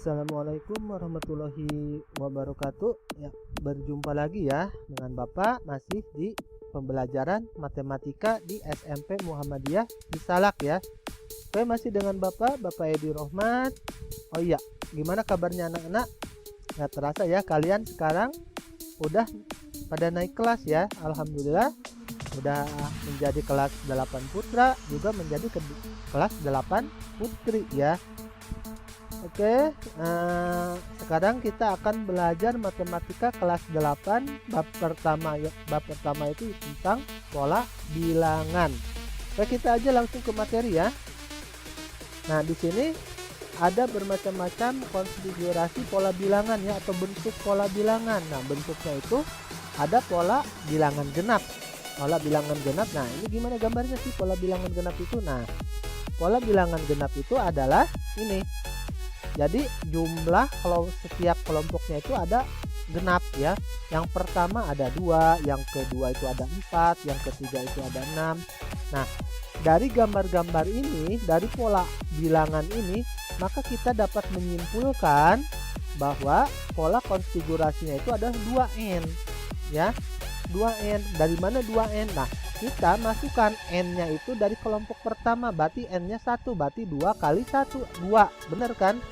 Assalamualaikum warahmatullahi wabarakatuh. Ya, berjumpa lagi ya dengan Bapak masih di pembelajaran matematika di SMP Muhammadiyah di Salak ya. Oke, masih dengan Bapak Edi Rohmat. Oh iya, gimana kabarnya anak-anak? Nggak terasa ya kalian sekarang udah pada naik kelas ya. Alhamdulillah udah menjadi kelas 8 putra, juga menjadi kelas 8 putri ya. Oke, sekarang kita akan belajar matematika kelas 8 bab pertama ya. Bab pertama itu tentang pola bilangan. Oke, kita aja langsung ke materi ya. Nah, di sini ada bermacam-macam konfigurasi pola bilangan ya, atau bentuk pola bilangan. Nah, bentuknya itu ada pola bilangan genap. Pola bilangan genap. Nah, ini gimana gambarnya sih pola bilangan genap itu? Nah, pola bilangan genap itu adalah ini. Jadi jumlah kalau setiap kelompoknya itu ada genap ya. Yang pertama ada 2, yang kedua itu ada 4, yang ketiga itu ada 6. Nah, dari gambar-gambar ini, dari pola bilangan ini, maka kita dapat menyimpulkan bahwa pola konfigurasinya itu adalah 2n ya. 2n. Dari mana 2n? Nah, kita masukkan n-nya itu dari kelompok pertama, berarti n-nya 1, berarti 2 kali 1, 2. Benar kan?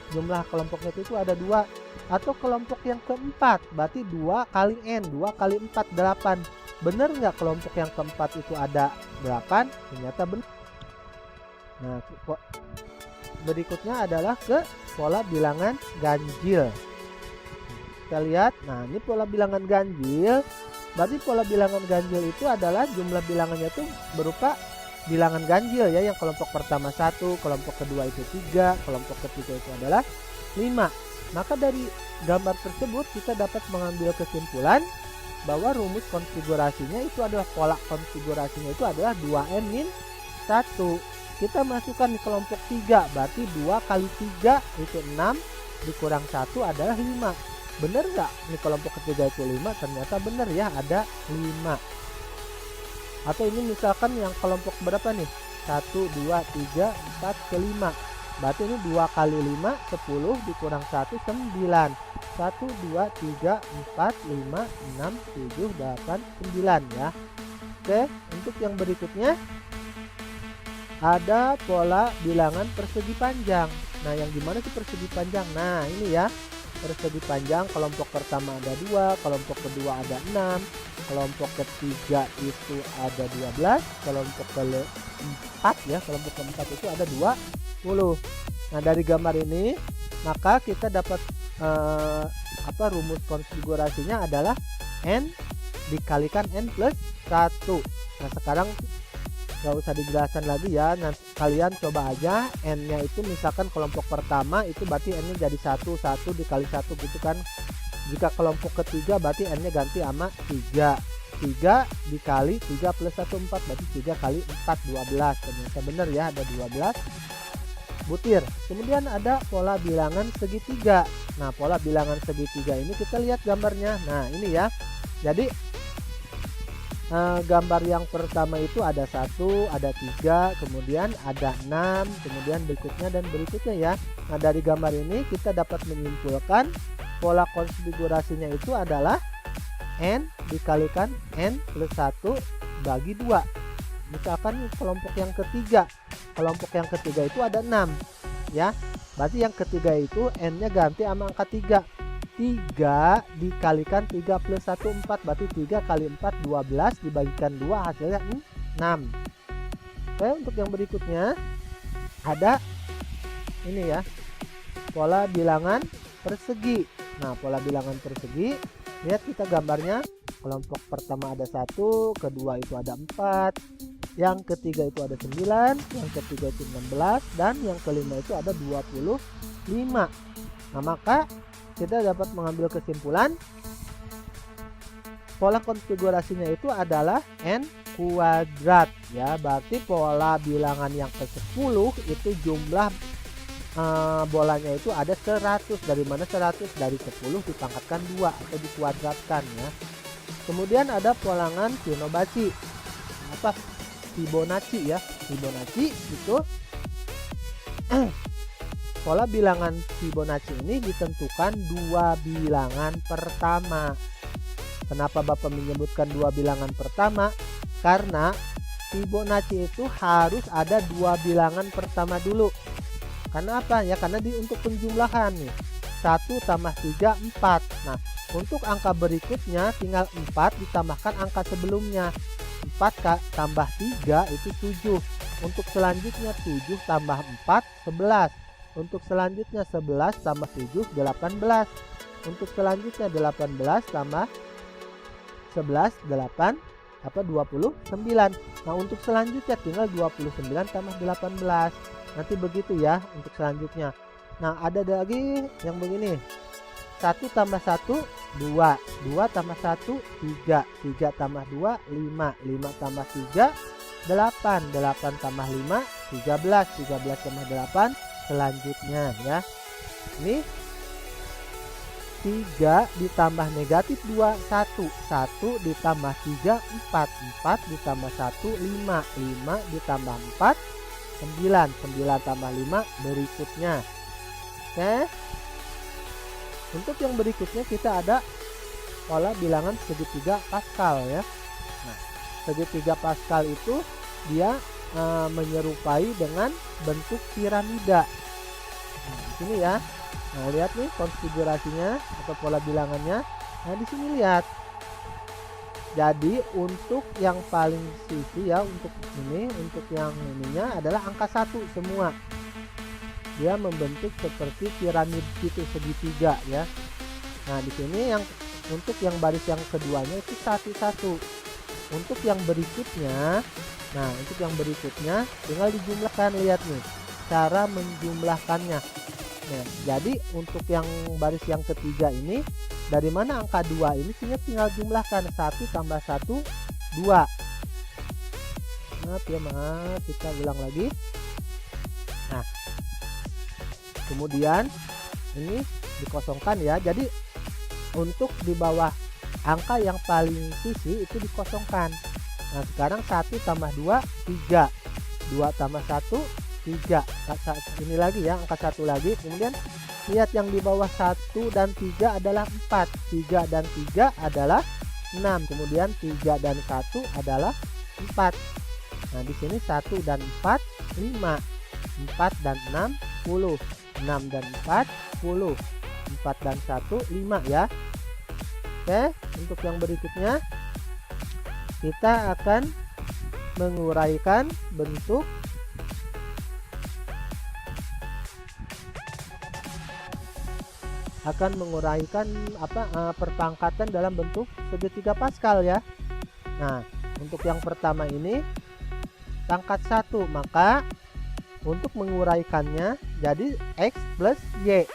Jumlah kelompoknya itu ada 2. Atau kelompok yang keempat, berarti 2 kali n, 2 kali 4, 8. Benar nggak kelompok yang keempat itu ada 8? Ternyata benar. Nah, berikutnya adalah ke pola bilangan ganjil. Kita lihat, nah ini pola bilangan ganjil. Berarti pola bilangan ganjil itu adalah jumlah bilangannya itu berupa bilangan ganjil ya, yang kelompok pertama 1, kelompok kedua itu 3, kelompok ketiga itu adalah 5. Maka dari gambar tersebut kita dapat mengambil kesimpulan bahwa rumus konfigurasinya itu adalah pola konfigurasinya itu adalah 2n-1. Kita masukkan di kelompok 3, berarti 2 kali 3 itu 6, dikurang 1 adalah 5. Benar nggak? Ini kelompok ketiga itu 5, ternyata benar ya, ada 5. Atau ini misalkan yang kelompok berapa nih? 1, 2, 3, 4, ke 5. Berarti ini 2 kali 5, 10, dikurang 1, 9. 1, 2, 3, 4, 5, 6, 7, 8, 9 ya. Oke, untuk yang berikutnya ada pola bilangan persegi panjang. Nah, yang gimana sih persegi panjang? Nah, ini ya. Persegi panjang, kelompok pertama ada 2, kelompok kedua ada 6, kelompok ketiga itu ada 12, kelompok keempat ya, kelompok keempat itu ada 20. Nah, dari gambar ini maka kita dapat rumus konfigurasinya adalah n dikalikan n plus 1. Nah, sekarang gak usah dijelaskan lagi ya. Nah, kalian coba aja n-nya itu misalkan kelompok pertama itu berarti n-nya jadi 1 dikali 1 gitu kan. Jika kelompok ketiga berarti n-nya ganti sama 3 dikali 3 plus 1 4, berarti 3 kali 4 12. Ternyata benar ya, ada 12 butir. Kemudian ada pola bilangan segitiga. Nah, pola bilangan segitiga ini kita lihat gambarnya. Nah, ini ya. Jadi gambar yang pertama itu ada 1, ada 3, kemudian ada 6, kemudian berikutnya dan berikutnya ya. Nah, dari gambar ini kita dapat menyimpulkan pola konfigurasinya itu adalah n dikalikan n plus 1 bagi 2. Misalkan kelompok yang ketiga itu ada 6 ya. Berarti yang ketiga itu n-nya ganti sama angka 3. 3 dikalikan 3 plus 1 4, berarti 3 kali 4 12, dibagikan 2 hasilnya 6. Oke, untuk yang berikutnya ada ini ya, pola bilangan persegi. Nah, pola bilangan persegi, lihat kita gambarnya. Kelompok pertama ada 1, kedua itu ada 4, yang ketiga itu ada 9, yang ketiga itu 16, dan yang kelima itu ada 25. Nah, maka kita dapat mengambil kesimpulan pola konfigurasinya itu adalah n kuadrat ya. Berarti pola bilangan yang ke-10 itu jumlah bolanya itu ada 100. Dari mana 100? Dari 10 dipangkatkan 2 atau dikuadratkan ya. Kemudian ada polangan Fibonacci. Fibonacci ya. Fibonacci itu pola bilangan Fibonacci ini ditentukan dua bilangan pertama. Kenapa Bapak menyebutkan dua bilangan pertama? Karena Fibonacci itu harus ada dua bilangan pertama dulu. Karena apa ya? Karena untuk penjumlahan nih. 1 tambah 3, 4. Nah, untuk angka berikutnya tinggal 4 ditambahkan angka sebelumnya. 4 tambah 3 itu 7. Untuk selanjutnya 7 tambah 4, 11. Untuk selanjutnya 11 tambah 7, 18. Untuk selanjutnya 18 tambah 11, 29. Nah, untuk selanjutnya tinggal 29 tambah 18. Nanti begitu ya untuk selanjutnya. Nah, ada lagi yang begini. 1 tambah 1, 2. 2 tambah 1, 3. 3 tambah 2, 5. 5 tambah 3, 8. 8 tambah 5, 13. 13 tambah 8. Selanjutnya ya, ini 3 ditambah negatif 2, 1. 1 ditambah 3, 4. 4 ditambah 1, 5. 5 ditambah 4, 9. 9 tambah 5 berikutnya. Oke. Untuk yang berikutnya kita ada pola bilangan segitiga Pascal ya. Nah, segitiga Pascal itu dia menyerupai dengan bentuk piramida. Nah, di sini ya. Nah, lihat nih konfigurasinya atau pola bilangannya. Nah, di sini lihat. Jadi untuk yang paling sisi ya, untuk yang ininya adalah angka 1 semua. Dia membentuk seperti piramid gitu segitiga ya. Nah, di sini yang untuk yang baris yang keduanya itu 1-1. Untuk yang berikutnya, tinggal dijumlahkan. Lihat nih cara menjumlahkannya. Nah, jadi untuk yang baris yang ketiga ini, dari mana angka 2 ini tinggal jumlahkan. 1 tambah 1, 2. Maaf, kita ulang lagi. Nah, kemudian ini dikosongkan ya. Jadi untuk di bawah angka yang paling sisi itu dikosongkan. Nah, sekarang 1 tambah 2, 3. 2 tambah 1, 3. Ini lagi ya, angka 1 lagi. Kemudian lihat yang di bawah 1 dan 3 adalah 4. 3 dan 3 adalah 6. Kemudian 3 dan 1 adalah 4. Nah, di sini 1 dan 4, 5. 4 dan 6, 10. 6 dan 4, 10. 4 dan 1, 5 ya. Oke, untuk yang berikutnya kita akan menguraikan bentuk perpangkatan dalam bentuk segitiga Pascal ya. Nah, untuk yang pertama ini pangkat 1, maka untuk menguraikannya jadi X plus Y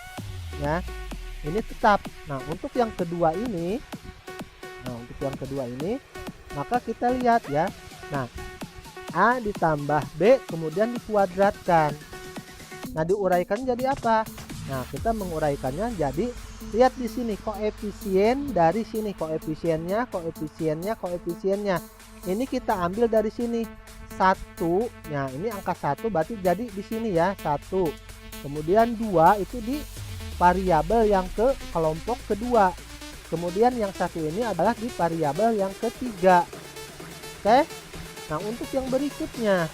ya. Ini tetap. Nah, untuk yang kedua ini, maka kita lihat ya. Nah, A ditambah B kemudian dikuadratkan. Nah, diuraikan jadi apa? Nah, kita menguraikannya jadi, lihat di sini koefisien dari sini, koefisiennya. Ini kita ambil dari sini 1. Nah, ini angka 1 berarti jadi di sini ya 1. Kemudian 2 itu di variabel yang ke kelompok kedua. Kemudian yang satu ini adalah di variabel yang ketiga. Oke. Nah, untuk yang berikutnya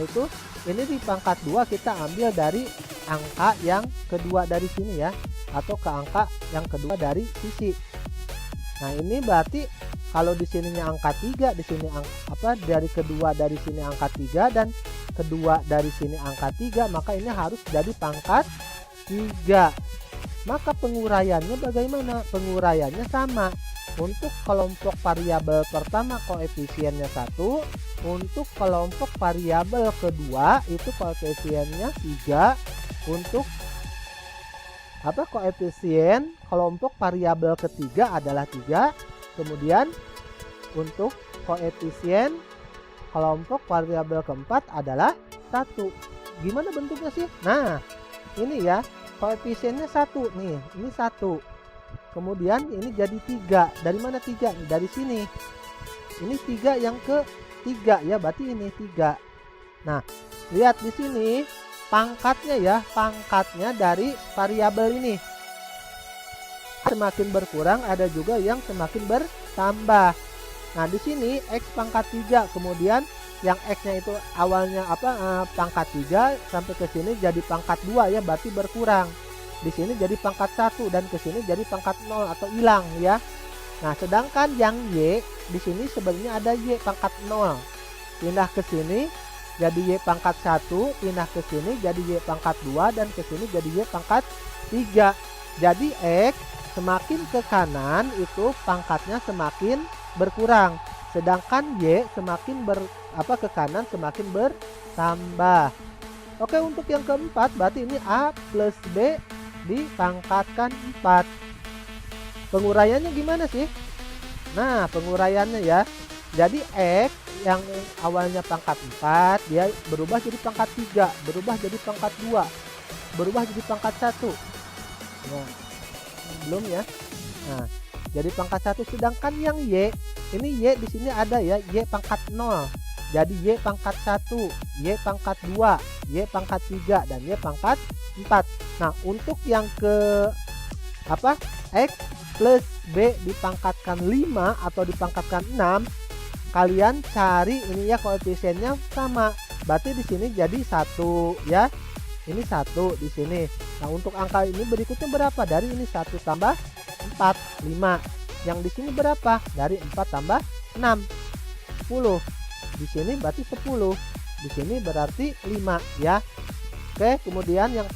itu ini di pangkat 2 kita ambil dari angka yang kedua dari sini ya, atau ke angka yang kedua dari sisi. Nah, ini berarti kalau di sininya angka 3, di sini dari kedua dari sini angka 3 dan kedua dari sini angka 3, maka ini harus jadi pangkat 3. Maka penguraiannya bagaimana? Penguraiannya sama. Untuk kelompok variabel pertama koefisiennya 1, untuk kelompok variabel kedua itu koefisiennya 3, untuk koefisien kelompok variabel ketiga adalah 3, kemudian untuk koefisien kelompok variabel keempat adalah 1. Gimana bentuknya sih? Nah, ini ya, koefisiennya 1 nih, ini 1. Kemudian ini jadi 3. Dari mana 3? Dari sini. Ini 3 yang ke 3 ya, berarti ini 3. Nah, lihat di sini pangkatnya ya, pangkatnya dari variabel ini. Semakin berkurang, ada juga yang semakin bertambah. Nah, di sini X pangkat 3, kemudian yang X-nya itu awalnya pangkat 3 sampai ke sini jadi pangkat 2 ya, berarti berkurang. Di sini jadi pangkat 1 dan ke sini jadi pangkat 0 atau hilang ya. Nah, sedangkan yang Y di sini sebenarnya ada Y pangkat 0. Pindah ke sini jadi Y pangkat 1, pindah ke sini jadi Y pangkat 2 dan ke sini jadi Y pangkat 3. Jadi X semakin ke kanan itu pangkatnya semakin berkurang, sedangkan Y semakin ke kanan semakin bertambah. Oke, untuk yang keempat berarti ini A plus B dipangkatkan 4. Penguraiannya gimana sih? Nah, penguraiannya ya. Jadi X yang awalnya pangkat 4 dia berubah jadi pangkat 3, berubah jadi pangkat 2, berubah jadi pangkat 1. Nah, belum ya. Nah, jadi pangkat 1, sedangkan yang Y ini Y di sini ada ya, Y pangkat 0. Jadi Y pangkat 1, Y pangkat 2, Y pangkat 3 dan Y pangkat 4. Nah, untuk yang ke X plus B dipangkatkan 5 atau dipangkatkan 6, kalian cari ini ya koefisiennya sama. Berarti di sini jadi 1 ya. Ini 1 di sini. Nah, untuk angka ini berikutnya berapa? Dari ini 1 tambah 4, 5. Yang di sini berapa? Dari 4 tambah 6, 10. Di sini berarti 10. Di sini berarti 5 ya. Oke, kemudian yang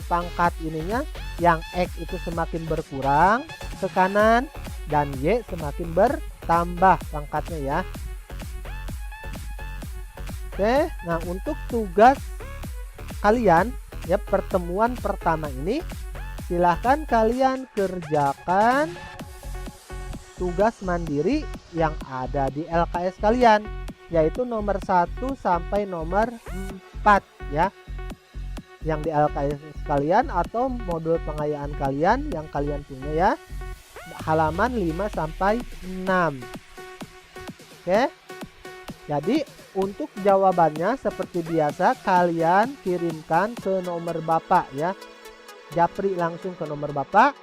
pangkat ininya, yang X itu semakin berkurang ke kanan dan Y semakin bertambah pangkatnya ya. Oke, nah untuk tugas kalian ya, pertemuan pertama ini silahkan kalian kerjakan tugas mandiri yang ada di LKS kalian, yaitu nomor 1 sampai nomor 4 ya, yang di LKS kalian atau modul pengayaan kalian yang kalian punya ya, halaman 5 sampai 6. Oke, jadi untuk jawabannya seperti biasa kalian kirimkan ke nomor Bapak ya, japri langsung ke nomor Bapak.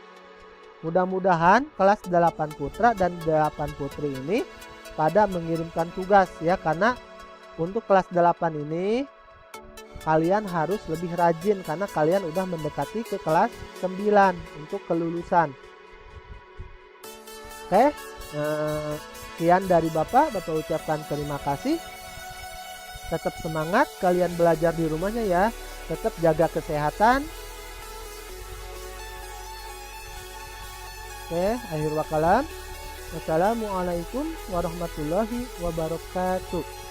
Mudah-mudahan kelas 8 putra dan 8 putri ini pada mengirimkan tugas ya, karena untuk kelas 8 ini kalian harus lebih rajin karena kalian udah mendekati ke kelas 9 untuk kelulusan. Oke, sekian dari Bapak ucapkan terima kasih. Tetap semangat kalian belajar di rumahnya ya, tetap jaga kesehatan. Oke, akhir wakalam. Wassalamualaikum warahmatullahi wabarakatuh.